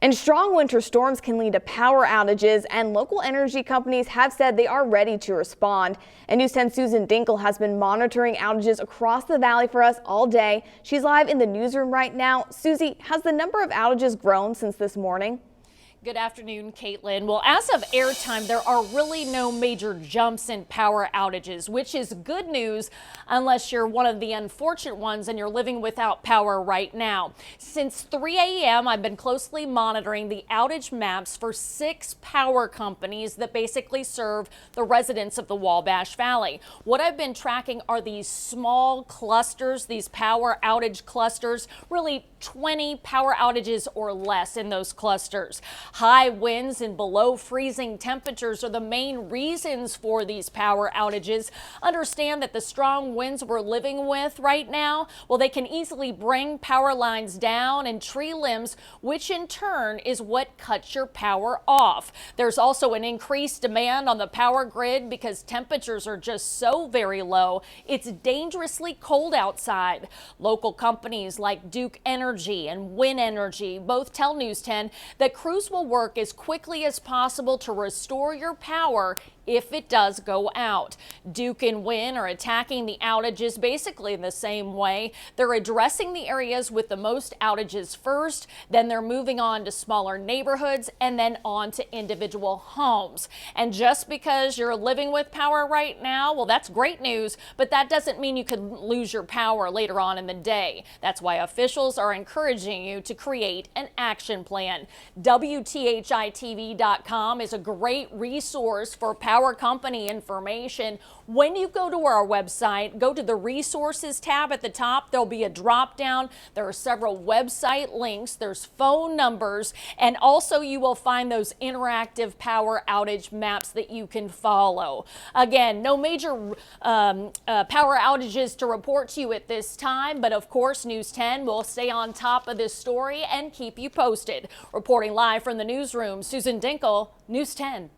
And strong winter storms can lead to power outages, and local energy companies have said they are ready to respond. And News 10's Susan Dinkle has been monitoring outages across the valley for us all day. She's live in the newsroom right now. Susie, has the number of outages grown since this morning? Good afternoon, Caitlin. Well, as of airtime, there are really no major jumps in power outages, which is good news unless you're one of the unfortunate ones and you're living without power right now. Since 3 a.m., I've been closely monitoring the outage maps for 6 power companies that basically serve the residents of the Wabash Valley. What I've been tracking are these small clusters, these power outage clusters, really 20 power outages or less in those clusters. High winds and below freezing temperatures are the main reasons for these power outages. Understand that the strong winds we're living with right now, well, they can easily bring power lines down and tree limbs, which in turn is what cuts your power off. There's also an increased demand on the power grid because temperatures are just so very low. It's dangerously cold outside. Local companies like Duke Energy and Win Energy both tell News 10 that crews will work as quickly as possible to restore your power if it does go out. Duke and Win are attacking the outages basically in the same way. They're addressing the areas with the most outages first, then they're moving on to smaller neighborhoods and then on to individual homes. And just because you're living with power right now, well, that's great news, but that doesn't mean you could lose your power later on in the day. That's why officials are encouraging you to create an action plan. WTHI-TV.com is a great resource for power company information. When you go to our website, go to the resources tab at the top. There'll be a drop down. There are several website links. There's phone numbers, and also you will find those interactive power outage maps that you can follow. Again, no major power outages to report to you at this time, but of course News 10 will stay on top of this story and keep you posted. Reporting live from the newsroom, Susan Dinkle, News 10.